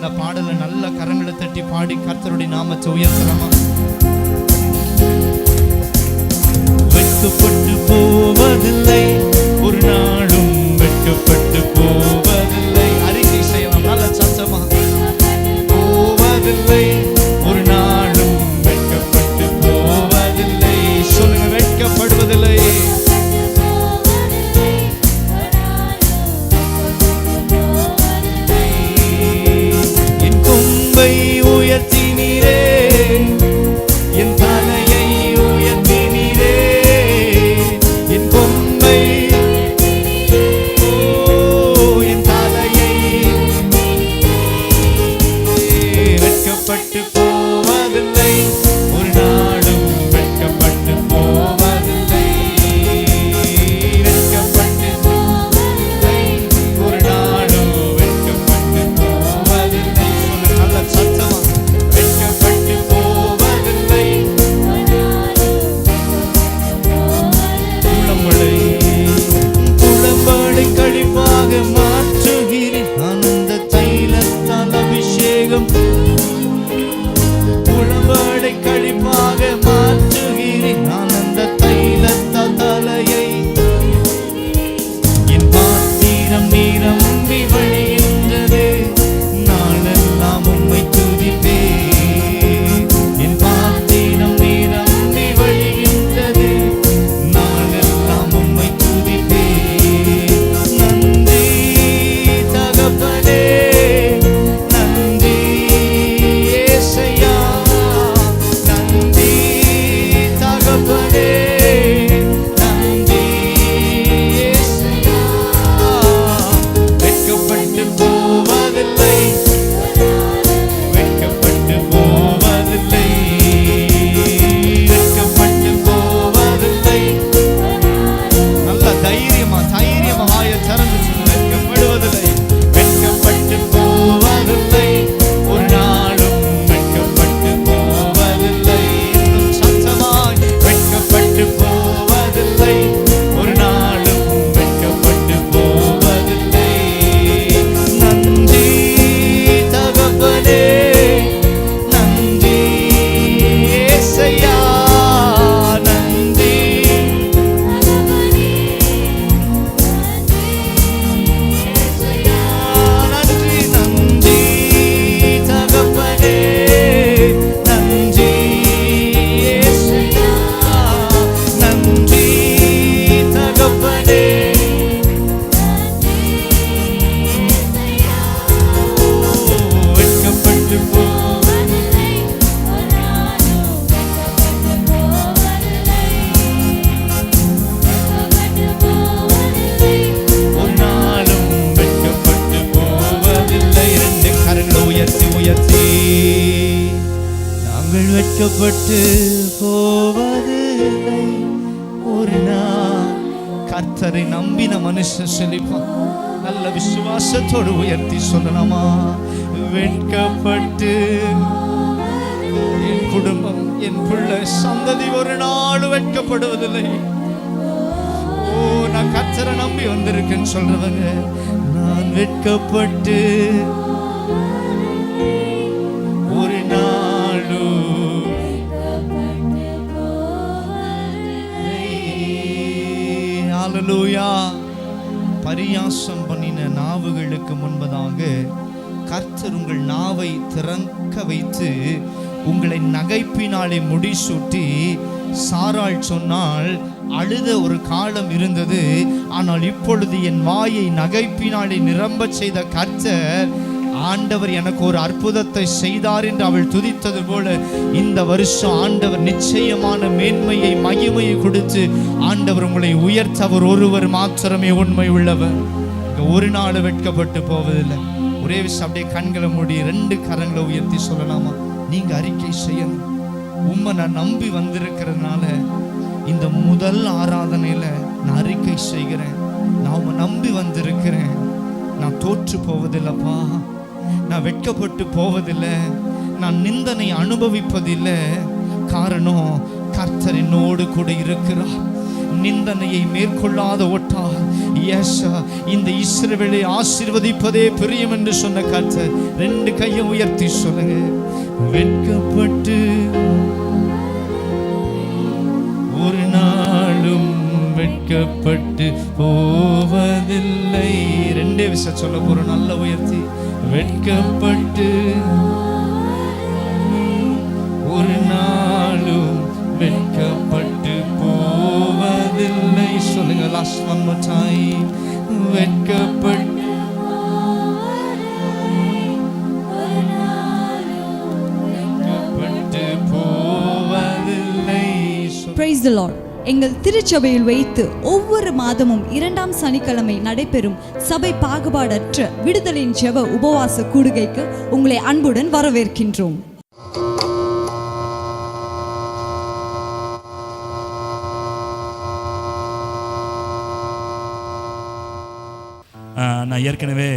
இந்த பாடலை நல்ல கரங்களை தட்டி பாடி கர்த்தருடைய நாமத்தை உயர்த்தலாமா? வெட்கப்பட்டு போவதில்லை, ஒரு நாளும் வெட்கப்பட்டு போவதில்லை. அறிக்கை செய்யலாம் நல்ல சத்தமா. போவதில்லை, ஒரு நாளும் வெட்கப்பட்டு போவதில்லை. சொல்லுங்க, வெட்கப்படுவதில்லை. வெட்கப்பட்டு போவதில்லை, ஒரு நாள் கர்த்தரை நம்பின மனுஷன் செழிப்பான். நல்ல விசுவாசத்தோடு உயர்த்தி சொல்லலாமா? வெட்கப்பட்டு என் குடும்பம், என் பிள்ளை, சந்ததி ஒரு நாள் வெட்கப்படுவதில்லை. ஓ, நான் கர்த்தரை நம்பி வந்திருக்கேன்னு சொல்றவங்க, நான் வெட்கப்பட்டு ஒரு நாளும் ஹல்லேலூயா. பரியாசம் பண்ணின நாவுகளுக்கு முன்பதாக கர்த்தர் உங்கள் நாவை திறக்க வைத்து உங்களை நகைப்பினாலே முடிசூட்டி, சாராள் சொன்னால் அழுத ஒரு காலம் இருந்தது, ஆனால் இப்பொழுது என் வாயை நகைப்பினாலே நிரம்ப செய்த கர்த்தர், ஆண்டவர் எனக்கு ஒரு அற்புதத்தை செய்தார் என்று அவள் துதித்தது போல இந்த வருஷம் ஆண்டவர் நிச்சயமான மேன்மையை, மகிமையை கொடுத்து ஆண்டவர் உங்களை உயர்த்த அவர் ஒருவர் மாத்திரமே உண்மை உள்ளவர். ஒரு நாள் வெட்கப்பட்டு போவதில்லை. ஒரே விஷயம், அப்படியே கண்களை மூடி 2 கரங்களை உயர்த்தி சொல்லலாமா? நீங்க அறிக்கை செய்யணும். உம்மை நான் நம்பி வந்திருக்கிறதுனால இந்த முதல் ஆராதனையில நான் அறிக்கை செய்கிறேன், நான் உம்மை நம்பி வந்திருக்கிறேன், நான் தோற்று போவதில்லைப்பா, நான் வெட்கப்பட்டு போவதில்லை, நான் நிந்தனை அனுபவிப்பதில்லை. காரணம், கர்த்தர் என்னோடு கூட இருக்கிறார். நிந்தனையை மேற்கொள்ளாத ஓட்டால் இந்த இஸ்ரவேலை ஆசீர்வதிப்பதே பிரியம் என்று சொன்ன கர்த்தர். 2 கையை உயர்த்தி சொல்லுங்க. வெட்கப்பட்டு ஒரு நாளும் வெட்கப்பட்டு போவதில்லை. 2 விஷயம் சொல்ல போற. நல்ல உயர்த்தி. வெட்கப்பட்டு ஒரு நாளும் வெட்கப்பட்டு போவதில்லை. சொல்லுங்க. Last one more time. வெட்கப்பட்டு போவதில்லை. Praise the Lord. எங்கள் திருச்சபையில் வைத்து ஒவ்வொரு மாதமும் 2ஆம் சனிக்கிழமை நடைபெறும் சபை பாகுபாடற்ற விடுதலையின் ஜெப உபவாச கூடுகைக்கு உங்களை அன்புடன் வரவேற்கின்றோம். நான் ஏற்கனவே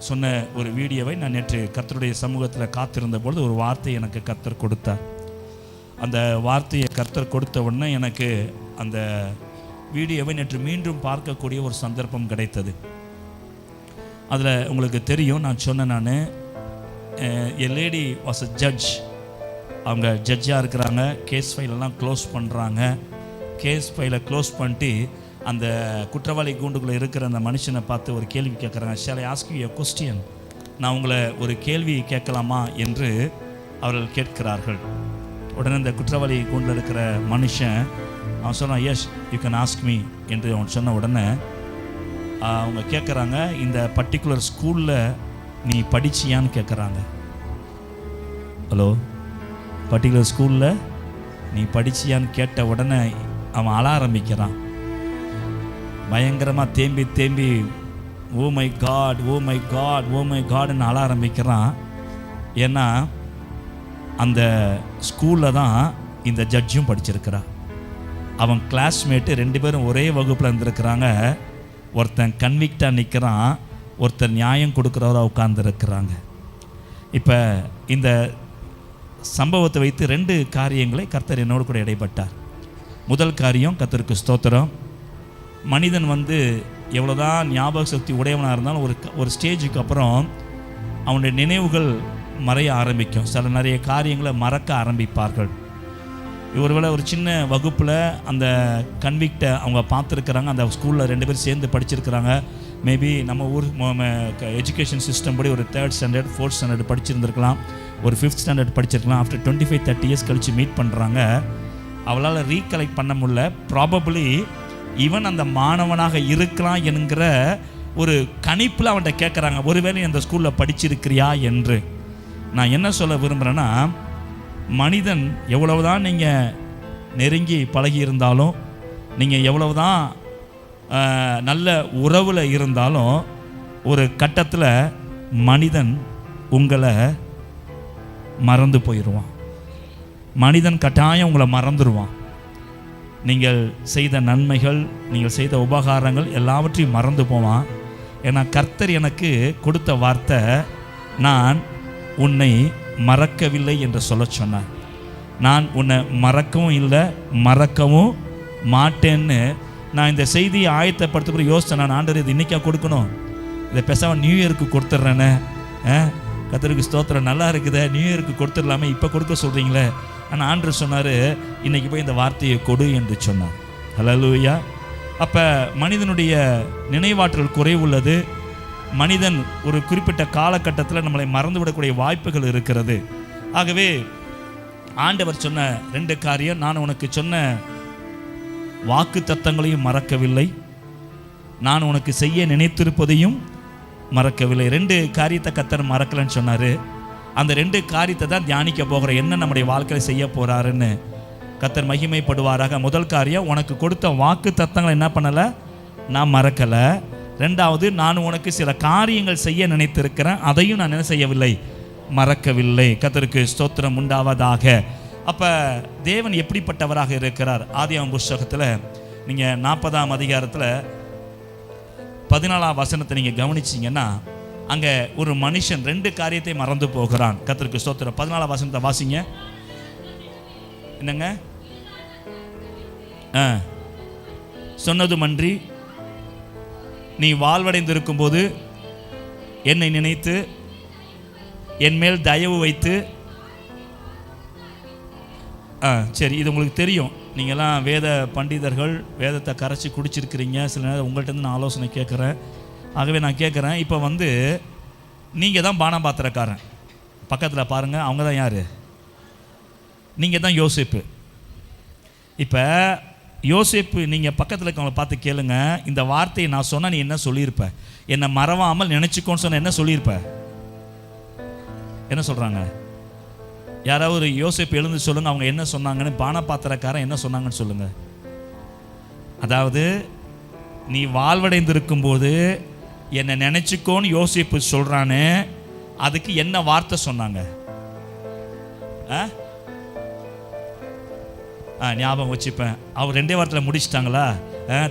சொன்ன ஒரு வீடியோவை நான் நேற்று கர்த்தருடைய சமூகத்தில் காத்திருந்த பொழுது ஒரு வார்த்தை எனக்கு கர்த்தர் கொடுத்தார். அந்த வார்த்தையை கர்த்தர் கொடுத்த உடனே எனக்கு அந்த வீடியோவை நேற்று மீண்டும் பார்க்கக்கூடிய ஒரு சந்தர்ப்பம் கிடைத்தது. அதில் உங்களுக்கு தெரியும், நான் சொன்னேன், எ லேடி வாஸ் அ ஜட்ஜ். அவங்க ஜட்ஜாக இருக்கிறாங்க. கேஸ் ஃபைலெல்லாம் க்ளோஸ் பண்ணுறாங்க. கேஸ் ஃபைலை க்ளோஸ் பண்ணிட்டு அந்த குற்றவாளி கூண்டுக்குள்ளே இருக்கிற அந்த மனுஷனை பார்த்து ஒரு கேள்வி கேட்குறாங்க. Shall I ask you a question? நான் உங்களை ஒரு கேள்வி கேட்கலாமா என்று அவர்கள் கேட்கிறார்கள். உடனே இந்த குற்றவாளி கூண்டில் இருக்கிற மனுஷன் அவன் சொன்னான், yes you can ask me என்று அவன் சொன்ன உடனே அவங்க கேட்குறாங்க, இந்த பர்டிகுலர் ஸ்கூலில் நீ படிச்சியான்னு கேட்குறாங்க. ஹலோ, பர்டிகுலர் ஸ்கூலில் நீ படிச்சியான்னு கேட்ட உடனே அவன் அழ ஆரம்பிக்கிறான். பயங்கரமாக தேம்பி தேம்பி oh my God, oh my God, oh my காட்னு அழ ஆரம்பிக்கிறான். ஏன்னா அந்த ஸ்கூலில் தான் இந்த ஜட்ஜும் படிச்சிருக்கிறான். அவன் கிளாஸ்மேட்டு 2 பேரும் ஒரே வகுப்பில் இருந்திருக்கிறாங்க. ஒருத்தன் கன்விக்டாக நிற்கிறான், ஒருத்தர் நியாயம் கொடுக்குறவராக உட்கார்ந்துருக்கிறாங்க. இப்போ இந்த சம்பவத்தை வைத்து 2 காரியங்களை கர்த்தர் என்னோடு கூட இடைப்பட்டார். முதல் காரியம், கர்த்தருக்கு ஸ்தோத்திரம், மனிதன் எவ்வளோதான் ஞாபக சக்தி உடையவனாக இருந்தாலும் ஒரு ஸ்டேஜுக்கு அப்புறம் அவனுடைய நினைவுகள் மறைய ஆரம்பிக்கும். நிறைய காரியங்களை மறக்க ஆரம்பிப்பார்கள். ஒருவேளை ஒரு சின்ன வகுப்பில் அந்த கன்விக்டை அவங்க பார்த்துருக்குறாங்க. அந்த ஸ்கூலில் 2 பேர் சேர்ந்து படிச்சிருக்கிறாங்க. மேபி நம்ம ஊர் எஜுகேஷன் சிஸ்டம் படி ஒரு 3rd ஸ்டாண்டர்ட் 4th ஸ்டாண்டர்ட் படிச்சிருந்துருக்கலாம், ஒரு 5th ஸ்டாண்டர்ட் படிச்சிருக்கலாம். ஆஃப்டர் 25-30 இயர்ஸ் கழித்து மீட் பண்ணுறாங்க. அவளால் ரீகலெக்ட் பண்ண முடியல. ப்ராபபிளி இவன் அந்த மாணவனாக இருக்கலாம் என்கிற ஒரு கணிப்பில் அவன்கிட்ட கேட்குறாங்க, ஒருவேளை அந்த ஸ்கூலில் படிச்சிருக்கிறியா என்று. நான் என்ன சொல்ல விரும்புகிறேன்னா, மனிதன் எவ்வளவுதான் நீங்கள் நெருங்கி பழகி இருந்தாலும், நீங்கள் எவ்வளவுதான் நல்ல உறவில் இருந்தாலும், ஒரு கட்டத்தில் மனிதன் உங்களை மறந்து போயிடுவான். மனிதன் கட்டாயம் உங்களை மறந்துடுவான். நீங்கள் செய்த நன்மைகள், நீங்கள் செய்த உபகாரங்கள் எல்லாவற்றையும் மறந்து போவான். ஏன்னா கர்த்தர் எனக்கு கொடுத்த வார்த்தை, நான் உன்னை மறக்கவில்லை என்று சொல்ல சொன்னார். நான் உன்னை மறக்கவும் இல்லை, மறக்கவும் மாட்டேன்னு நான் இந்த செய்தியை ஆயத்தப்படுத்த யோசித்தேன். நான் ஆண்டவர் இது இன்றைக்கா கொடுக்கணும், இதை பேசாமல் நியூ இயருக்கு கொடுத்துட்றேன்னு. கர்த்தருக்கு ஸ்தோத்திரம், நல்லா இருக்குதே, நியூ இயருக்கு கொடுத்துடலாமே, இப்போ கொடுக்க சொல்கிறீங்களே. ஆனால் ஆண்டவர் சொன்னார், இன்றைக்கி போய் இந்த வார்த்தையை கொடு என்று சொன்னார். ஹல்லேலூயா. அப்போ மனிதனுடைய நினைவாற்றல் குறைவுள்ளது. மனிதன் ஒரு குறிப்பிட்ட காலகட்டத்தில் நம்மளை மறந்துவிடக்கூடிய வாய்ப்புகள் இருக்கிறது. ஆகவே ஆண்டவர் சொன்ன 2 காரியம், நான் உனக்கு சொன்ன வாக்கு தத்தங்களையும் மறக்கவில்லை, நான் உனக்கு செய்ய நினைத்திருப்பதையும் மறக்கவில்லை. 2 காரியத்தை கர்த்தர் மறக்கலைன்னு சொன்னார். அந்த 2 காரியத்தை தான் தியானிக்க போகிறேன். என்ன நம்முடைய வாழ்க்கையில் செய்ய போகிறாருன்னு கர்த்தர் மகிமைப்படுவாராக. முதல் காரியம், உனக்கு கொடுத்த வாக்கு தத்தங்களை என்ன பண்ணலை, நான் மறக்கலை. 2வது, நான் உனக்கு சில காரியங்கள் செய்ய நினைத்திருக்கிறேன், அதையும் நான் என்ன செய்யவில்லை, மறக்கவில்லை. கர்த்தருக்கு ஸ்தோத்திரம் உண்டாவதாக. அப்போ தேவன் எப்படிப்பட்டவராக இருக்கிறார்? ஆதியாகமம் புஸ்தகத்தில் நீங்கள் 40ஆம் அதிகாரத்தில் 14ஆம் வசனத்தை நீங்கள் கவனிச்சிங்கன்னா, அங்கே ஒரு மனுஷன் 2 காரியத்தை மறந்து போகிறான். கர்த்தருக்கு ஸ்தோத்திரம். 14ஆம் வசனத்தை வாசிங்க. என்னங்க? சொன்னதுமன்றி நீ வாழ்வடைந்திருக்கும் போது என்னை நினைத்து என் மேல் தயவு வைத்து, சரி இது உங்களுக்கு தெரியும், நீங்கள்லாம் வேத பண்டிதர்கள், வேதத்தை கரைச்சி குடிச்சிருக்கிறீங்க. சில நேரம் உங்கள்கிட்ட நான் ஆலோசனை கேட்குறேன். ஆகவே நான் கேட்குறேன், இப்போ வந்து நீங்கள் தான் பானபாத்திரக்காரன், பக்கத்தில் பாருங்கள், அவங்க தான் யார்? நீங்கள் தான் யோசேப்பு. இப்போ யோசேப்பு, நீங்கள் பக்கத்தில் இருக்கவங்களை பார்த்து கேளுங்க, இந்த வார்த்தையை நான் சொன்னால் நீ என்ன சொல்லியிருப்ப? என்னை மறவாமல் நினச்சிக்கோன்னு சொன்ன என்ன சொல்லியிருப்ப? என்ன சொல்கிறாங்க? யாராவது ஒரு யோசேப்பு எழுந்து சொல்லுங்கள், அவங்க என்ன சொன்னாங்கன்னு, பானபாத்திரக்காரன் என்ன சொன்னாங்கன்னு சொல்லுங்கள். அதாவது நீ வாழ்வடைந்திருக்கும் போது என்னை நினச்சிக்கோன்னு யோசேப்பு சொல்கிறானே, அதுக்கு என்ன வார்த்தை சொன்னாங்க? ஞாபகம் வச்சுப்பேன். அவர் 2 வாரத்தில் முடிச்சிட்டாங்களா?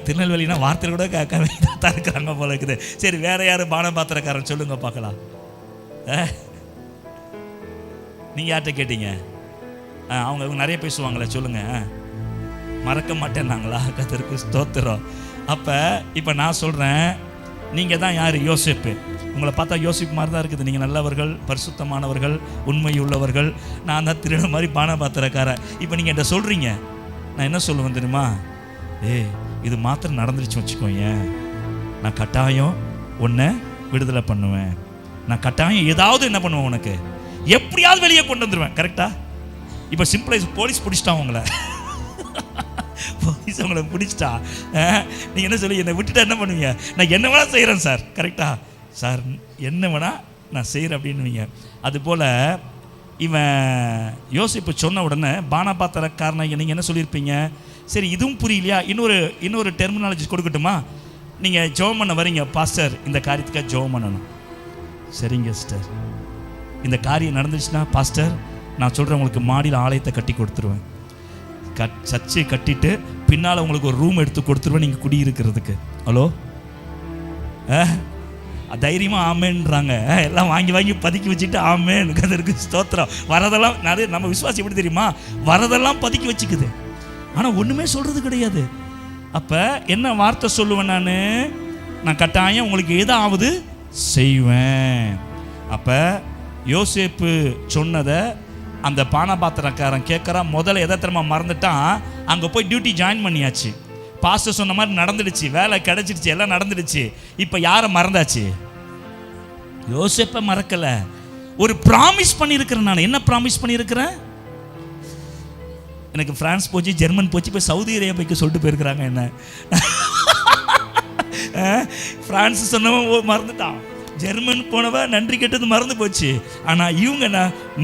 திருநெல்வேலினா வார்த்தையில் கூட தான் இருக்கிறாங்க போல இருக்குது. சரி, வேற யார் பானபாத்திரக்காரன் சொல்லுங்க பார்க்கலாம். நீங்கள் யார்கிட்ட கேட்டீங்க? அவங்க நிறைய பேசுவாங்களே, சொல்லுங்க. மறக்க மாட்டேன்னாங்களா? கர்த்தருக்கு ஸ்தோத்திரம். அப்போ இப்போ நான் சொல்கிறேன், நீங்கள் தான் யார்? யோசேப்பு. உங்களை பார்த்தா யோசிப்பு மாதிரி தான் இருக்குது. நீங்கள் நல்லவர்கள், பரிசுத்தமானவர்கள், உண்மையுள்ளவர்கள். நான் தான் திருட மாதிரி பானபாத்திரக்காரன். இப்போ நீங்கள் என்கிட்ட சொல்கிறீங்க, நான் என்ன சொல்லுவேன் தெரியுமா? இது மாத்திரம் நடந்துருச்சு வச்சுக்கோங்க, நான் கட்டாயம் உன்னை விடுதலை பண்ணுவேன். நான் கட்டாயம் ஏதாவது என்ன பண்ணுவேன், உனக்கு எப்படியாவது வெளியே கொண்டு வந்துடுவேன். கரெக்டா? இப்போ சிம்பிளாக போலீஸ் பிடிச்சிட்டான் உங்களை, போலீஸ் உங்களை பிடிச்சிட்டா, நீங்கள் என்ன சொல்லி என்னை விட்டுட்டா என்ன பண்ணுவீங்க? நான் என்ன வேணால் செய்கிறேன் சார். கரெக்டா? சார் என்ன வேணால் நான் செய்கிறேன் அப்படின்னுவீங்க. அதுபோல் இவன் யோசிப்பு சொன்ன உடனே பானபாத்திரக்காரனை நீங்கள் என்ன சொல்லியிருப்பீங்க? சரி, இதுவும் புரியலையா? இன்னொரு டெர்மினாலஜி கொடுக்கட்டுமா? நீங்கள் ஜெபம் பண்ண வரீங்க, பாஸ்டர் இந்த காரியத்துக்காக ஜெபம் பண்ணணும். சரிங்க சிஸ்டர், இந்த காரியம் நடந்துச்சுன்னா பாஸ்டர் நான் சொல்கிறேன், உங்களுக்கு மாடியில் ஆலயத்தை கட்டி கொடுத்துருவேன், சர்ச்சை கட்டிட்டு பின்னால் உங்களுக்கு ஒரு ரூம் எடுத்து கொடுத்துருவேன் நீங்கள் குடியிருக்கிறதுக்கு. ஹலோ, தைரியமாக ஆமேன்றாங்க. எல்லாம் வாங்கி பதுக்கி வச்சுட்டு ஆமேன், கர்த்தருக்கு ஸ்தோத்திரம். வரதெல்லாம் நிறைய நம்ம விசுவாசி எப்படி தெரியுமா? வரதெல்லாம் பதுக்கி வச்சுக்குது, ஆனால் ஒன்றுமே சொல்கிறது கிடையாது. அப்போ என்ன வார்த்தை சொல்லுவேன்? நான் கட்டாயம் உங்களுக்கு ஏதாவது செய்வேன். அப்போ யோசேப்பு சொன்னதை அந்த பானபாத்திரக்காரன் கேட்குறான். முதல்ல எதை தெரியுமா மறந்துட்டான்? அங்கே போய் டியூட்டி ஜாயின் பண்ணியாச்சு, பாஸ்டர் சொன்ன மாதிரி நடந்துடுச்சு, வேலை கிடைச்சிடுச்சு, எல்லாம் நடந்துடுச்சு. இப்போ யாரை மறந்தாச்சு? யோசேப்பை மறக்கல. ஒரு ப்ராமிஸ் பண்ணியிருக்கிறேன். நான் என்ன ப்ராமிஸ் பண்ணியிருக்கிறேன்? எனக்கு பிரான்ஸ் போச்சு, ஜெர்மன் போச்சு, இப்போ சவுதி அரேபியாவுக்கு சொல்லிட்டு போயிருக்கிறாங்க. என்ன பிரான்ஸ் சொன்னவன் மறந்துட்டான், ஜெர்மன் போனவன் நன்றி கேட்டது மறந்து போச்சு. ஆனால் இவங்க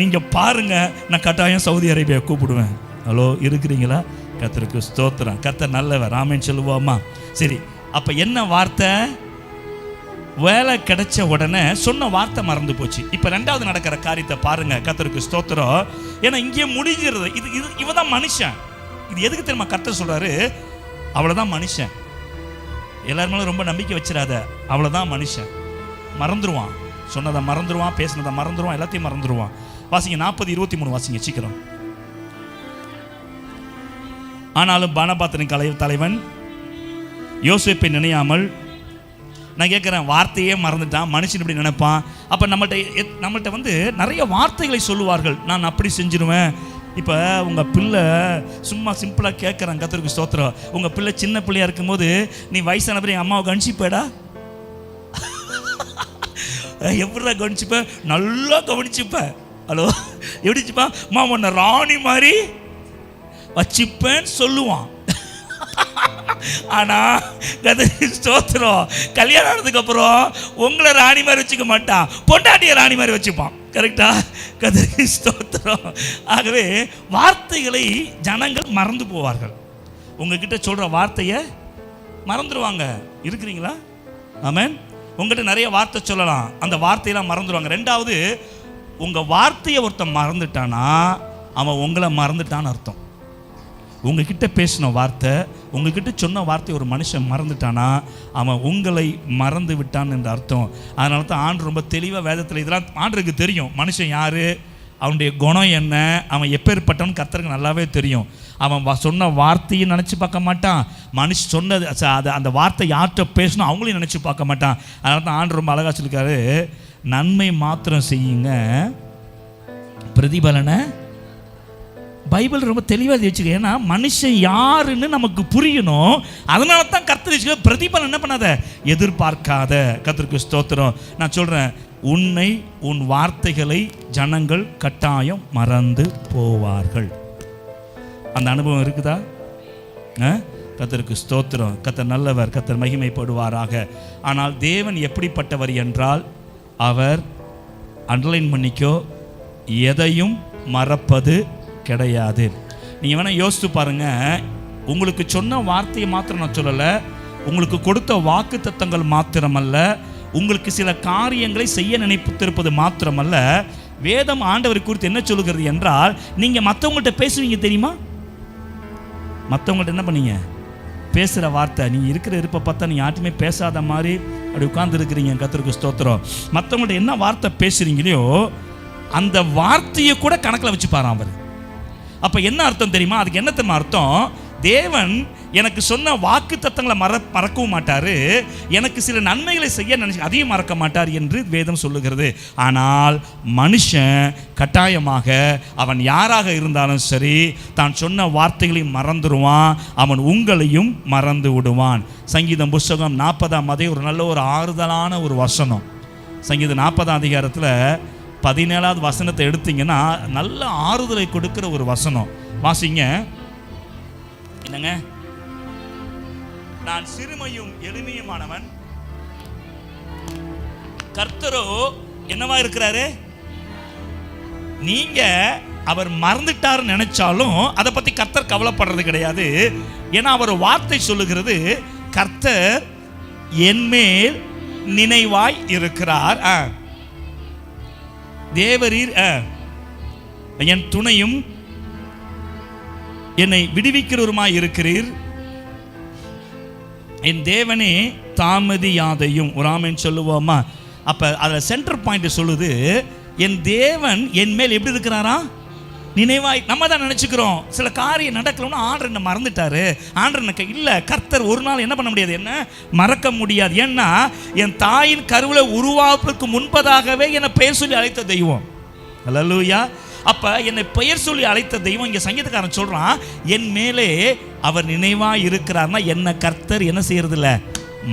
நீங்கள் பாருங்க, நான் கட்டாயம் சவுதி அரேபியா கூப்பிடுவேன். ஹலோ, இருக்கிறீங்களா? கர்த்தருக்கு ஸ்தோத்திரம். கர்த்தர் நல்லவர், ஆமென் சொல்லுவோமா? சரி, அப்போ என்ன வார்த்தை? வேலை கிடைச்ச உடனே சொன்ன வார்த்தை மறந்து போச்சு. இப்போ 2வது நடக்கிற காரியத்தை பாருங்க. கர்த்தருக்கு ஸ்தோத்திரம். ஏன்னா இங்கே முடிஞ்சிருது. இவ தான் மனுஷன். இது எதுக்கு தெரியுமா கர்த்தர் சொல்றாரு? அவ்வளோதான் மனுஷன். எல்லாருமே ரொம்ப நம்பிக்கை வச்சிடாத. அவ்வளோதான் மனுஷன். மறந்துடுவான், சொன்னதை மறந்துடுவான், பேசினதை மறந்துடுவான், எல்லாத்தையும் மறந்துடுவான். வாசிங்க 40:23 வாசிங்க சீக்கிரம். ஆனாலும் பானபாத்திரன் தலைவன் யோசேப்பை நினையாமல், நான் கேட்குறேன், வார்த்தையே மறந்துட்டான். மனுஷன் இப்படி நினைப்பான். அப்போ நம்மள்கிட்ட வந்து நிறைய வார்த்தைகளை சொல்லுவார்கள். நான் அப்படி செஞ்சிருவேன். இப்போ உங்கள் பிள்ளை சும்மா சிம்பிளாக கேட்குறான். கர்த்தருக்கு ஸ்தோத்திரம். உங்கள் பிள்ளை சின்ன பிள்ளையாக இருக்கும்போது நீ வயசான பிறகு எங்கள் அம்மாவை கவனிச்சுப்பேடா, எப்படிடா கவனிச்சுப்ப? நல்லா கவனிச்சுப்ப. ஹலோ, எப்படிச்சுப்பா? அம்மா உன்னை ராணி மாதிரி வச்சுப்பேன்னு சொல்லுவான். ஆனால் கர்த்தருக்கு ஸ்தோத்திரம், கல்யாணம் ஆனதுக்கப்புறம் உங்களை ராணி மாதிரி வச்சுக்க மாட்டான், பொண்டாட்டியை ராணி மாதிரி வச்சுப்பான். கரெக்டா? கர்த்தருக்கு ஸ்தோத்திரம். ஆகவே வார்த்தைகளை ஜனங்கள் மறந்து போவார்கள். உங்ககிட்ட சொல்கிற வார்த்தையை மறந்துடுவாங்க. இருக்கிறீங்களா? ஆமென். உங்கள்கிட்ட நிறைய வார்த்தை சொல்லலாம், அந்த வார்த்தையெல்லாம் மறந்துடுவாங்க. 2வது, உங்கள் வார்த்தையை ஒருத்தன் மறந்துட்டானா அவன் உங்களை மறந்துட்டான்னு அர்த்தம். உங்ககிட்ட பேசின வார்த்தை, உங்ககிட்ட சொன்ன வார்த்தை ஒரு மனுஷன் மறந்துட்டானா அவன் உங்களை மறந்து விட்டான் என்ற அர்த்தம். அதனால தான் ஆண்டு ரொம்ப தெளிவாக வேதத்தில் இதெல்லாம் ஆண்டுக்கு தெரியும். மனுஷன் யார், அவனுடைய குணம் என்ன, அவன் எப்பேற்பட்டவன் கர்த்தருக்கு நல்லாவே தெரியும். அவன் சொன்ன வார்த்தையும் நினச்சி பார்க்க மாட்டான், மனுஷன் சொன்னது அந்த வார்த்தை யார்கிட்ட பேசணும் அவங்களையும் நினச்சி பார்க்க மாட்டான். அதனால தான் ஆண்டு ரொம்ப அழகாக சொல்லியிருக்காரு, நன்மை மாத்திரம் செய்யுங்க, பிரதிபலனை பைபிள் ரொம்ப தெளிவாக வச்சுக்க. ஏன்னா மனுஷன் யாருன்னு நமக்கு புரியணும். அதனால தான் கர்த்தர் வச்சுக்க, பிரதிபலன் என்ன பண்ணாத, எதிர்பார்க்காத. கர்த்தருக்கு ஸ்தோத்திரம். நான் சொல்கிறேன், உன் வார்த்தைகளை ஜனங்கள் கட்டாயம் மறந்து போவார்கள். அந்த அனுபவம் இருக்குதா? கர்த்தருக்கு ஸ்தோத்திரம். கர்த்தர் நல்லவர், கர்த்தர் மகிமைப்படுவாராக. ஆனால் தேவன் எப்படிப்பட்டவர் என்றால், அவர் அண்டர்லைன் பண்ணிக்கோ, எதையும் மறப்பது கிடையாது. நீங்கள் வேணால் யோசித்து பாருங்கள். உங்களுக்கு சொன்ன வார்த்தையை மாத்திரம் நான் சொல்லலை, உங்களுக்கு கொடுத்த வாக்கு தத்தங்கள் மாத்திரமல்ல, உங்களுக்கு சில காரியங்களை செய்ய நினைத்திருப்பது மாத்திரமல்ல, வேதம் ஆண்டவரை குறித்து என்ன சொல்லுகிறது என்றால், நீங்கள் மற்றவங்கள்ட்ட பேசுவீங்க தெரியுமா? மற்றவங்கள்ட்ட என்ன பண்ணீங்க? பேசுகிற வார்த்தை. நீங்கள் இருக்கிற இருப்பை பார்த்தா நீங்கள் யார்ட்டுமே பேசாத மாதிரி அப்படி உட்கார்ந்துருக்கிறீங்க. கர்த்தருக்கு ஸ்தோத்திரம். மற்றவங்கள்ட்ட என்ன வார்த்தை பேசுகிறீங்களோ அந்த வார்த்தையை கூட கணக்கில் வச்சு பாரு அவர். அப்போ என்ன அர்த்தம் தெரியுமா? அதுக்கு என்ன தெரியுமா அர்த்தம்? தேவன் எனக்கு சொன்ன வாக்கு தத்தங்களை மறக்கவும் மாட்டார், எனக்கு சில நன்மைகளை செய்ய நினைச்சு அதையும் மறக்க மாட்டார் என்று வேதம் சொல்லுகிறது. ஆனால் மனுஷன் கட்டாயமாக அவன் யாராக இருந்தாலும் சரி, தான் சொன்ன வார்த்தைகளையும் மறந்துடுவான், அவன் உங்களையும் மறந்து விடுவான். சங்கீதம் புஸ்தகம் 40 ஒரு நல்ல ஒரு ஆறுதலான ஒரு வசனம். சங்கீதம் 40 அதிகாரத்தில் 17வது வசனத்தை எடுத்தீங்கன்னா நல்ல ஆறுதலை கொடுக்கிற ஒரு வசனம். வாசிங்க. என்னங்க? நான் சிறுமையும் எளிமையுமானவன், கர்த்தரோ என்னவா இருக்கிறாரு? நீங்க அவர் மறந்துட்டாருன்னு நினைச்சாலும் அதை பத்தி கர்த்தர் கவலைப்படுறது கிடையாது. ஏன்னா அவர் வார்த்தை சொல்லுகிறது, கர்த்தர் என்மேல் நினைவாய் இருக்கிறார், தேவரீர் என் துணையும் என்னை விடுவிக்கிறவருமாய் இருக்கிறீர், என் தேவனே தாமதியாதையும். ஒரு ஆமென் சொல்லுவோமா? அப்போ அதில் சென்டர் பாயிண்ட் சொல்லுது, என் தேவன் என் மேல் எப்படி இருக்கிறாரா? நினைவாய். நம்ம தான் நினச்சிக்கிறோம் சில காரியம் நடக்கணும்னா ஆண்டர் என்ன மறந்துட்டாரு, ஆண்டர் எனக்கு இல்லை. கர்த்தர் ஒரு நாள் என்ன பண்ண முடியாது, என்ன மறக்க முடியாது. ஏன்னா என் தாயின் கருவில உருவாக்குவதற்கு முன்பதாகவே என்னை பெயர் சொல்லி அழைத்த தெய்வம். அல்லேலூயா. அப்ப என்னை பெயர் சொல்லி அழைத்த தெய்வம். இங்க சங்கீதக்காரன் சொல்றான், என் மேலே அவர் நினைவா இருக்கிறார்னா என்ன கர்த்தர் என்ன செய்யறது இல்லை,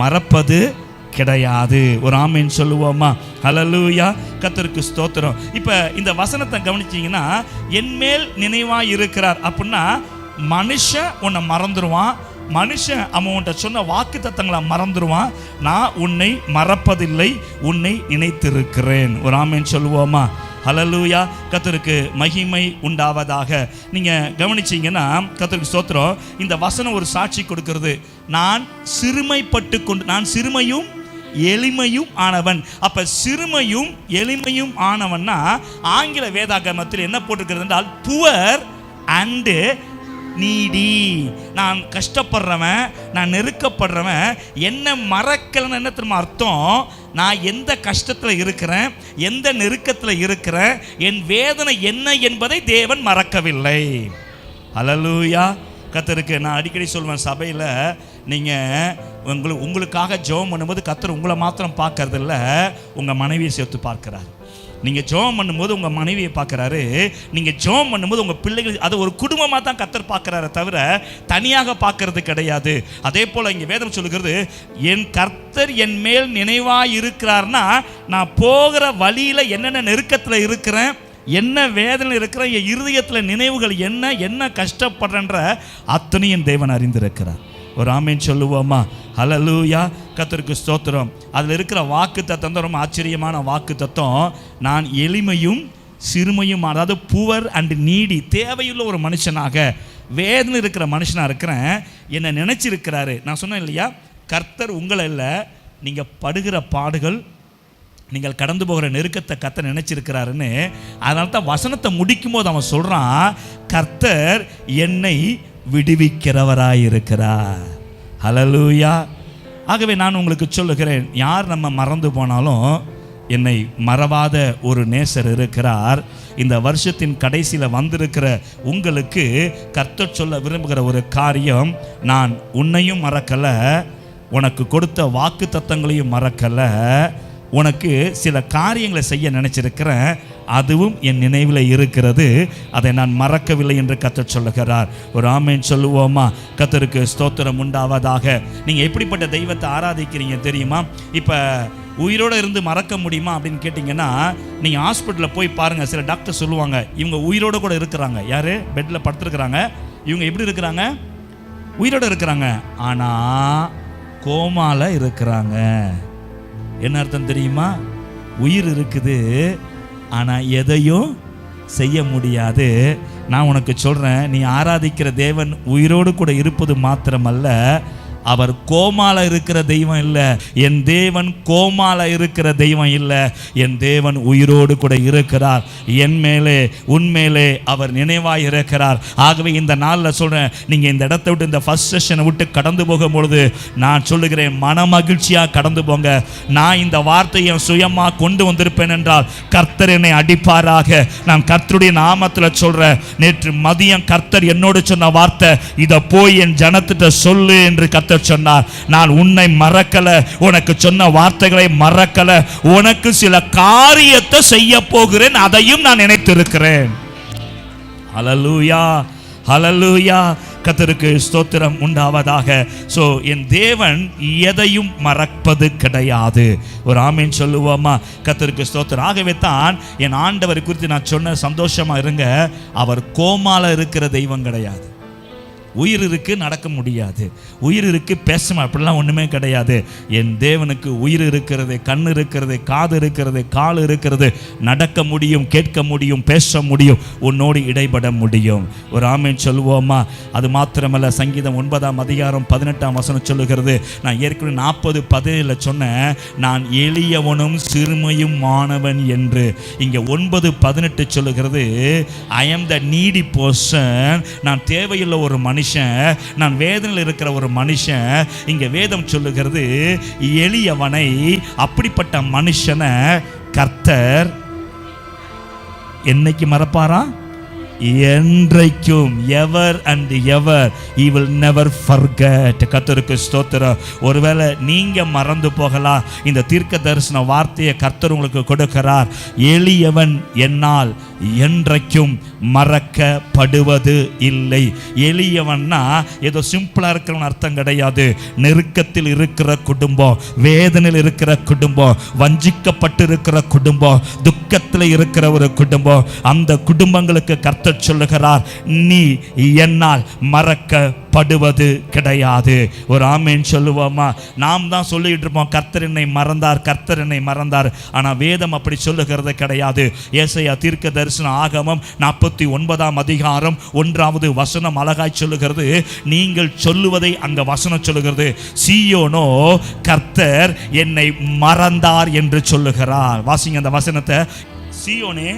மறப்பது கிடையாது. ஒரு ஆமேன் சொல்லுவோமா? ஹல்லேலூயா. கர்த்தருக்கு ஸ்தோத்திரம். இப்ப இந்த வசனத்தை கவனிச்சீங்கன்னா, என் மேல் நினைவா இருக்கிறார் அப்படின்னா மனுஷன் உன்னை மறந்துடுவான், மனுஷன் அவன்கிட்ட சொன்ன வாக்கு தத்தங்களை மறந்துடுவான். நான் உன்னை மறப்பதில்லை, உன்னை நினைத்திருக்கிறேன். ஒரு ஆமேன் சொல்லுவோமா? ஹல்லேலூயா. கர்த்தருக்கு மகிமை உண்டாவதாக. நீங்கள் கவனிச்சிங்கன்னா கர்த்தருக்கு ஸ்தோத்திரம், இந்த வசனம் ஒரு சாட்சி கொடுக்கிறது. நான் சிறுமைப்பட்டு கொண்டு, நான் சிறுமையும் எளிமையும் ஆனவன். அப்போ சிறுமையும் எளிமையும் ஆனவன்னா ஆங்கில வேதாகமத்தில் என்ன போட்டிருக்கிறது என்றால் புவர் அண்டு நீடி. நான் கஷ்டப்படுறவன், நான் நெருக்கப்படுறவன், என்ன மறக்கலன்னு என்ன தெரியுமா அர்த்தம்? நான் எந்த கஷ்டத்தில் இருக்கிறேன், எந்த நெருக்கத்தில் இருக்கிறேன், என் வேதனை என்ன என்பதை தேவன் மறக்கவில்லை. ஹல்லேலூயா. கர்த்தருக்கு நான் அடிக்கடி சொல்வேன், சபையில் நீங்கள் உங்களுக்காக ஜெபம் பண்ணும்போது கர்த்தர் உங்களை மாத்திரம் பார்க்கறதில்ல, உங்கள் மனைவியை சேர்த்து பார்க்குறார். நீங்கள் ஜெபம் பண்ணும்போது உங்கள் மனைவியை பார்க்குறாரு, நீங்கள் ஜெபம் பண்ணும்போது உங்கள் பிள்ளைகள், அது ஒரு குடும்பமாக தான் கர்த்தர் பார்க்குறாரு தவிர தனியாக பார்க்கறது கிடையாது. அதே போல் இங்கே வேதம் சொல்லுகிறது, என் கர்த்தர் என் மேல் நினைவாக இருக்கிறார்னா நான் போகிற வழியில் என்னென்ன நெருக்கத்தில் இருக்கிறேன், என்ன வேதனை இருக்கிற, என் இருதயத்தில் நினைவுகள் என்ன கஷ்டப்படுறன்ற அத்தனையும் தேவன் அறிந்திருக்கிறார். ஒரு ஆமேன் சொல்லுவோமா? ஹல்லேலூயா. கர்த்தருக்கு ஸ்தோத்திரம். அதில் இருக்கிற வாக்கு தத்தம் ரொம்ப ஆச்சரியமான வாக்கு தத்தம். நான் எளிமையும் சிறுமையும், அதாவது புவர் அண்ட் நீடி, தேவையுள்ள ஒரு மனுஷனாக, வேதனை இருக்கிற மனுஷனாக இருக்கிறேன், என்னை நினச்சிருக்கிறாரு. நான் சொன்னேன் இல்லையா, கர்த்தர் உங்களை இல்லை, நீங்கள் படுகிற பாடுகள், நீங்கள் கடந்து போகிற நெருக்கத்தை கர்த்தர் நினைச்சிருக்கிறாருன்னு. அதனால தான் வசனத்தை முடிக்கும் போது அவன் சொல்கிறான், கர்த்தர் என்னை விடுவிக்கிறவராயிருக்கிறார். ஹல்லேலூயா. ஆகவே நான் உங்களுக்கு சொல்லுகிறேன், யார் நம்ம மறந்து போனாலும் என்னை மறவாத ஒரு நேசர் இருக்கிறார். இந்த வருஷத்தின் கடைசியில் வந்திருக்கிற உங்களுக்கு கர்த்தர் சொல்ல விரும்புகிற ஒரு காரியம், நான் உன்னையும் மறக்கலை, உனக்கு கொடுத்த வாக்கு தத்தங்களையும் மறக்கலை, உனக்கு சில காரியங்களை செய்ய நினைச்சிருக்கிறேன், அதுவும் என் நினைவில் இருக்கிறது, அதை நான் மறக்கவில்லை என்று கர்த்தர் சொல்லுகிறார். ஒரு ஆமென் சொல்லுவோமா? கர்த்தருக்கு ஸ்தோத்திரம் உண்டாவதாக. நீங்கள் எப்படிப்பட்ட தெய்வத்தை ஆராதிக்கிறீங்க தெரியுமா? இப்போ உயிரோடு இருந்து மறக்க முடியுமா அப்படின்னு கேட்டிங்கன்னா, நீங்கள் ஹாஸ்பிட்டலில் போய் பாருங்கள், சில டாக்டர் சொல்லுவாங்க இவங்க உயிரோடு கூட இருக்கிறாங்க. யார்? பெட்டில் படுத்துருக்குறாங்க. இவங்க எப்படி இருக்கிறாங்க? உயிரோடு இருக்கிறாங்க, ஆனால் கோமால இருக்கிறாங்க. என்ன அர்த்தம் தெரியுமா? உயிர் இருக்குது, ஆனால் எதையும் செய்ய முடியாது. நான் உனக்கு சொல்கிறேன், நீ ஆராதிக்கிற தேவன் உயிரோடு கூட இருப்பது மாத்திரமல்ல, அவர் கோமால இருக்கிற தெய்வம் இல்லை. என் தேவன் கோமால இருக்கிற தெய்வம் இல்லை. என் தேவன் உயிரோடு கூட இருக்கிறார். என் மேலே உன்மேலே அவர் நினைவாய் இருக்கிறார். ஆகவே இந்த நாளில் சொல்கிறேன், நீங்கள் இந்த இடத்தை விட்டு, இந்த ஃபர்ஸ்ட் செஷனை விட்டு கடந்து போகும்பொழுது நான் சொல்லுகிறேன், மன மகிழ்ச்சியாக கடந்து போங்க. நான் இந்த வார்த்தையை சுயமாக கொண்டு வந்திருப்பேன் என்றால் கர்த்தர் என்னை அடிப்பாராக. நான் கர்த்தருடைய நாமத்தில் சொல்கிறேன், நேற்று மதியம் கர்த்தர் என்னோடு சொன்ன வார்த்தை, இதை போய் என் ஜனத்திட்ட சொல்லு என்று கர்த்தர் சொன்னார். நான் உன்னை மறக்கல, உனக்கு சொன்ன வார்த்தைகளை மறக்கல, உனக்கு சில காரியத்தை செய்ய போகிறேன், அதையும் நான் நினைத்திருக்கிறேன். ஹல்லேலூயா, ஹல்லேலூயா. கர்த்தருக்கு ஸ்தோத்திரம் உண்டாவதாக. ஸோ என் தேவன் எதையும் மறப்பது கிடையாது. ஒரு ஆமீன் சொல்லுவோமா? கர்த்தருக்கு ஸ்தோத்திரம். ஆகவே தான் என் ஆண்டவர் குறித்து நான் சொன்ன சந்தோஷமா இருங்க, அவர் கோமால இருக்கிற தெய்வம் கிடையாது. உயிர் இருக்கு, நடக்க முடியாது. உயிர் இருக்கு, பேசணும், அப்படிலாம் ஒன்றுமே கிடையாது. என் தேவனுக்கு உயிர் இருக்கிறது, கண் இருக்கிறது, காது இருக்கிறது, கால் இருக்கிறது, நடக்க முடியும், கேட்க முடியும், பேச முடியும், உன்னோடு இடைபட முடியும். ஒரு ஆமீன் சொல்லுவோமா? அது மாத்திரமல்ல, சங்கீதம் 9:18 சொல்லுகிறது, நான் ஏற்கனவே 40:17 சொன்னேன், நான் எளியவனும் சிறுமையும் மாணவன் என்று. இங்கே 9:18 சொல்லுகிறது, I am the Needi person. நான் தேவையுள்ள ஒரு மனுஷன், நான் வேதனையில் இருக்கிற ஒரு மனுஷன். இங்க வேதம் சொல்லுகிறது, எளியவனை, அப்படிப்பட்ட மனுஷனை கர்த்தர் என்னைக்கு மறப்பாரா? என்றைக்கும், எவர் and ever, he will never forget. கர்த்தருக்கு ஸ்தோத்திரம். ஒருவேளை நீங்க மறந்து போகலாம், இந்த தீர்க்க தரிசன வார்த்தையை கர்த்தர் உங்களுக்கு கொடுக்கிறார். எளியவன் என்னால் என்றைக்கும் மறக்கப்படுவது இல்லை. எளியவன்னா ஏதோ சிம்பிளா இருக்கிறவன் அர்த்தம் கிடையாது. நெருக்கத்தில் இருக்கிற குடும்பம், வேதனையில் இருக்கிற குடும்பம், வஞ்சிக்கப்பட்டு இருக்கிற குடும்பம், துக்கத்தில் இருக்கிற ஒரு குடும்பம், அந்த குடும்பங்களுக்கு கர்த்தர் சொல்லுகிறார், நீ என்னால் மறக்கப்படுவது கிடையாது. ஒரு ஆமேன் சொல்லுவோமா? நாம் தான் சொல்லிட்டு இருப்போம், கர்த்தர் என்னை மறந்தார், கர்த்தர் என்னை மறந்தார். ஆனா வேதம் அப்படி சொல்லுகிறது கிடையாது. ஏசாயா தீர்க்க தரிசன ஆகமம் 49:1 அழகாய் சொல்லுகிறது, நீங்கள் சொல்லுவதை அங்க வசனம் சொல்லுகிறது, சீயோனோ கர்த்தர் என்னை மறந்தார் என்று சொல்லுகிறார். வாசிங்க அந்த வசனத்தை. சீயோனே,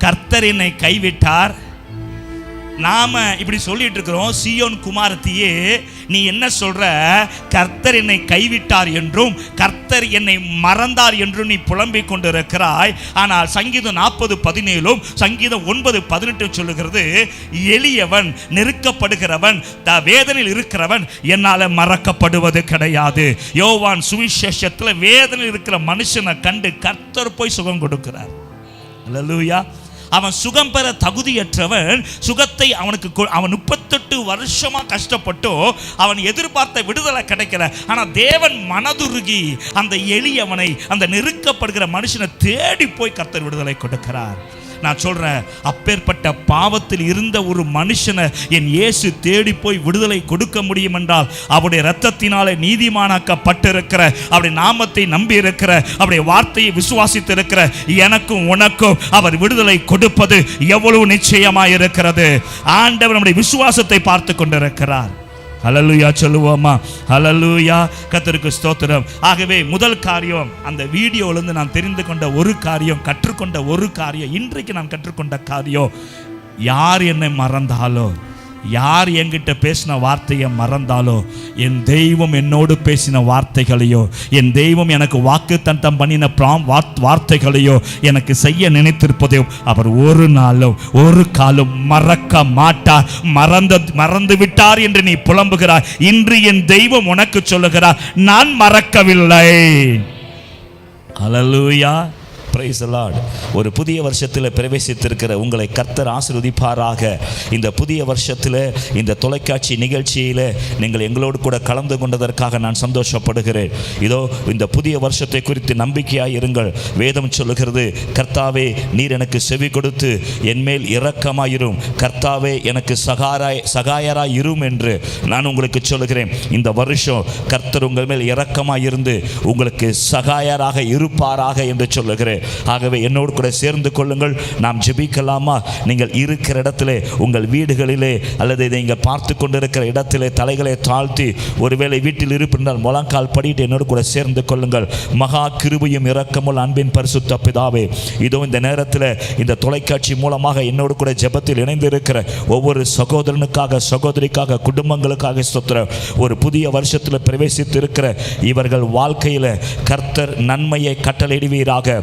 கர்த்தர் என்னை கைவிட்டார். நாம இப்படி சொல்லிட்டு இருக்கிறோம், சீயோன் குமாரத்தியே நீ என்ன சொல்ற? கர்த்தர் என்னை கைவிட்டார் என்றும் கர்த்தர் என்னை மறந்தார் என்றும் நீ புலம்பிக் கொண்டிருக்கிறாய். ஆனால் சங்கீதம் 40:17 சங்கீதம் 9:18 சொல்லுகிறது, எளியவன், நெருக்கப்படுகிறவன், வேதனையில் இருக்கிறவன் என்னால மறக்கப்படுவது கிடையாது. யோவான் சுவிசேஷத்தில் வேதனையில் இருக்கிற மனுஷனை கண்டு கர்த்தர் போய் சுகம் கொடுக்கிறார். அல்லேலூயா. அவன் சுகம் பெற தகுதியற்றவன், சுகத்தை அவன் 38 வருஷமா கஷ்டப்பட்டோ அவன் எதிர்பார்த்த விடுதலை கிடைக்கல. ஆனா தேவன் மனதுருகி அந்த எளியவனை, அந்த நெருக்கப்படுகிற மனுஷனை தேடி போய் கர்த்தர் விடுதலை கொடுக்கிறார். நான் சொல்றேன், அப்பேற்பட்ட பாவத்தில் இருந்த ஒரு மனுஷனை என் இயேசு தேடி போய் விடுதலை கொடுக்க முடியும் என்றால், அவருடைய இரத்தத்தினாலே நீதிமானாக்கப்பட்டிருக்கிற, அவருடைய நாமத்தை நம்பி இருக்கிற, அவருடைய வார்த்தையை விசுவாசித்து இருக்கிற எனக்கும் உனக்கும் அவர் விடுதலை கொடுப்பது எவ்வளவு நிச்சயமாய் இருக்கிறது. ஆண்டவர் நம்முடைய விசுவாசத்தை பார்த்து கொண்டிருக்கிறார். ஹல்லேலூயா சொல்லுவோமா? ஹல்லேலூயா. கர்த்தருக்கு ஸ்தோத்திரம். ஆகவே முதல் காரியம், அந்த வீடியோவிலிருந்து நான் தெரிந்து கொண்ட ஒரு காரியம், கற்றுக்கொண்ட ஒரு காரியம், இன்றைக்கு நான் கற்றுக்கொண்ட காரியம், யார் என்னை மறந்தாலோ, யார் என்கிட்ட பேசின வார்த்தையை மறந்தாலோ, என் தெய்வம் என்னோடு பேசின வார்த்தைகளையோ, என் தெய்வம் எனக்கு வாக்குத்தத்தம் பண்ணின வார்த்தைகளையோ எனக்கு செய்ய நினைத்திருப்பதையோ அவர் ஒரு நாளும் ஒரு காலம் மறக்க மாட்டார். மறந்து விட்டார் என்று நீ புலம்புகிறாய். இன்று என் தெய்வம் உனக்கு சொல்லுகிறார், நான் மறக்கவில்லை. ஹல்லேலூயா, பிரைஸ் தி லார்ட். ஒரு புதிய வருஷத்தில் பிரவேசித்திருக்கிற உங்களை கர்த்தர் ஆசீர்வதிப்பாராக. இந்த புதிய வருஷத்தில் இந்த தொலைக்காட்சி நிகழ்ச்சியில் நீங்கள் எங்களோடு கூட கலந்து கொண்டதற்காக நான் சந்தோஷப்படுகிறேன். இதோ இந்த புதிய வருஷத்தை குறித்து நம்பிக்கையாக இருங்கள். வேதம் சொல்லுகிறது, கர்த்தாவே நீர் எனக்கு செவி கொடுத்து என்மேல் இரக்கமாயிரும், கர்த்தாவே எனக்கு சகாயராய் இரும் என்று நான் உங்களுக்கு சொல்லுகிறேன். இந்த வருஷம் கர்த்தர் உங்கள் மேல் இரக்கமாயிருந்து உங்களுக்கு சகாயராக இருப்பாராக என்று சொல்லுகிறேன். ஆகவே என்னோடு கூட சேர்ந்து கொள்ளுங்கள். நாம் ஜெபிக்கலாமா? நீங்கள் இருக்கிற இடத்திலே, உங்கள் வீடுகளிலே அல்லது நீங்கள் பார்த்து கொண்டிருக்கிற இடத்திலே தலைகளை தாழ்த்தி, ஒருவேளை வீட்டில் இருப்பினால் முழங்கால் படிட்டு என்னோடு கூட சேர்ந்து கொள்ளுங்கள். மகா கிருபையும் இரக்கமுள்ள அன்பின் பரிசுத்த பிதாவே, இதோ இந்த நேரத்தில் இந்த தொலைக்காட்சி மூலமாக என்னோடு கூட ஜெபத்தில் இணைந்திருக்கிற ஒவ்வொரு சகோதரனுக்காக, சகோதரிக்காக, குடும்பங்களுக்காக ஸ்தோத்திரம். ஒரு புதிய வருஷத்தில் பிரவேசித்து இருக்கிற இவர்கள் வாழ்க்கையில் கர்த்தர் நன்மையை கட்டளையிடுவீராக.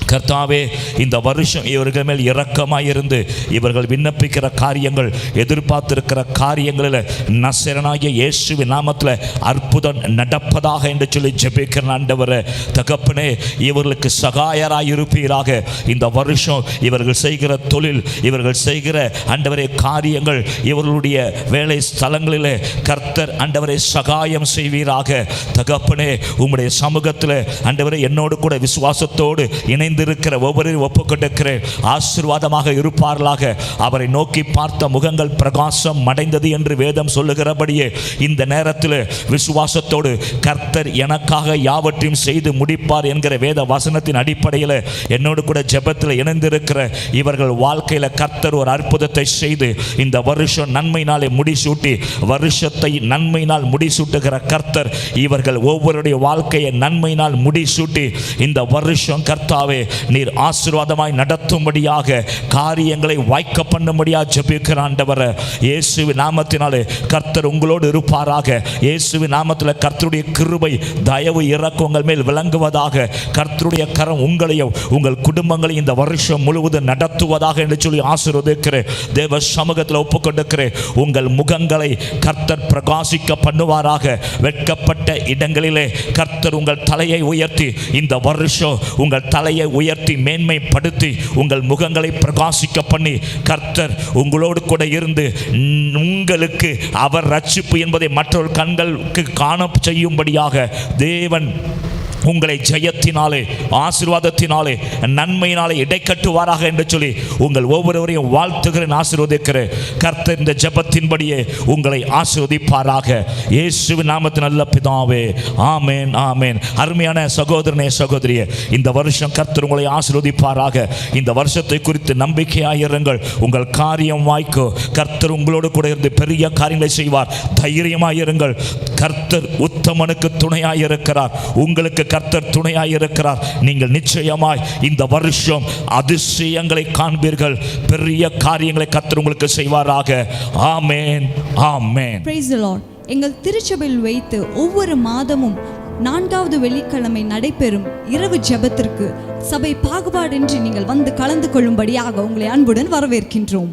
கர்த்தாவே இந்த வருஷம் இவர்கள் மேல் இரக்கமாயிருந்து இவர்கள் விண்ணப்பிக்கிற காரியங்கள், எதிர்பார்த்திருக்கிற காரியங்களில் நசரனாகிய இயேசுவின் நாமத்தில் அற்புதம் நடப்பதாக என்று சொல்லி ஜெபிக்கிற ஆண்டவரே, தகப்பனே இவர்களுக்கு சகாயராய் இருப்பீராக. இந்த வருஷம் இவர்கள் செய்கிற தொழில், இவர்கள் செய்கிற ஆண்டவரே காரியங்கள், இவர்களுடைய வேலை ஸ்தலங்களில் கர்த்தர் ஆண்டவரை சகாயம் செய்வீராக. தகப்பனே உம்முடைய சமூகத்தில் ஆண்டவரே என்னோடு கூட விசுவாசத்தோடு இணைந்து இருக்கிற ஒவ்வொருவரையும் ஒப்புக்கொண்டிருக்கிறேன். ஆசீர்வாதமாக இருப்பார்களாக. அவரை நோக்கி பார்த்த முகங்கள் பிரகாசம் அடைந்தது என்று வேதம் சொல்லுகிறபடியே இந்த நேரத்தில் விசுவாசத்தோடு கர்த்தர் எனக்காக யாவற்றையும் செய்து முடிப்பார் என்கிற வேத வசனத்தின் அடிப்படையில் என்னோடு கூட ஜெபத்தில் இணைந்திருக்கிற இவர்கள் வாழ்க்கையில் கர்த்தர் ஒரு அற்புதத்தை செய்து இந்த வருஷம் நன்மையினாலே முடிசூட்டி, வருஷத்தை நன்மையினால் முடிசூட்டுகிற கர்த்தர் இவர்கள் ஒவ்வொருடைய வாழ்க்கையை நன்மையினால் முடிசூட்டி இந்த வருஷம் கர்த்தாவே நீர் ஆசீர்வாதமாய் நடத்தும்படியாக, காரியங்களை வாய்க்க பண்ணும்படியாக ஜெபிக்கிற ஆண்டவரே, இயேசுவின் நாமத்தினாலே கர்த்தர் உங்களோடு இருப்பாராக. இயேசுவின் நாமத்தில் கர்த்தருடைய கிருபை, தயவு, இரக்கம் உங்கள் மேல் விளங்குவதாக. கர்த்தருடைய கரம் உங்களையும் உங்கள் குடும்பங்களையும் இந்த வருஷம் முழுவதும் நடத்துவதாக என்று சொல்லி ஆசீர்வதிக்கிறேன். தேவ சமூகத்தில் ஒப்புக்கொண்டிருக்கிறேன். உங்கள் முகங்களை கர்த்தர் பிரகாசிக்க பண்ணுவாராக. வெட்கப்பட்ட இடங்களிலே கர்த்தர் உங்கள் தலையை உயர்த்தி இந்த வருஷம் உங்கள் தலையை உயர்த்தி மேன்மைப்படுத்தி உங்கள் முகங்களை பிரகாசிக்க பண்ணி கர்த்தர் உங்களோடு கூட இருந்து உங்களுக்கு அவர் ரட்சிப்பு என்பதை மற்றொரு கண்களுக்கு காண செய்யும்படியாக தேவன் உங்களை ஜெயத்தினாலே, ஆசீர்வாதத்தினாலே, நன்மையினாலே இடைக்கட்டுவாராக என்று சொல்லி உங்கள் ஒவ்வொருவரையும் வாழ்த்துகிறேன், ஆசீர்வதிக்கிறேன். கர்த்தர் இந்த ஜெபத்தின்படியே உங்களை ஆசீர்வதிப்பாராக. இயேசுவின் நாமத்தில் நல்ல பிதாவே, ஆமேன், ஆமேன். அருமையான சகோதரனே, சகோதரியே, இந்த வருஷம் கர்த்தர் உங்களை ஆசீர்வதிப்பாராக. இந்த வருஷத்தை குறித்து நம்பிக்கையாயிருங்கள். உங்கள் காரியம் வாய்க்கும். கர்த்தர் உங்களோடு கூட இருந்து பெரிய காரியங்களை செய்வார். தைரியமாயிருங்கள். கர்த்தர் உத்தமனுக்கு துணையாயிருக்கிறார். உங்களுக்கு கர்த்தர் துணையாயிருக்கிறார். நீங்கள் நிச்சயமாய் இந்த வருஷம் அதிசயங்களை காண்பீர்கள். பெரிய காரியங்களை கர்த்தர் உங்களுக்கு செய்வாராக. ஆமென், ஆமென். Praise the Lord. எங்கள் திருச்சபையில் வைத்து ஒவ்வொரு மாதமும் 4வது வெள்ளிக்கிழமை நடைபெறும் இரவு ஜெபத்திற்கு சபை பாகுபாடின்றி நீங்கள் வந்து கலந்து கொள்ளும்படியாக உங்களை அன்புடன் வரவேற்கின்றோம்.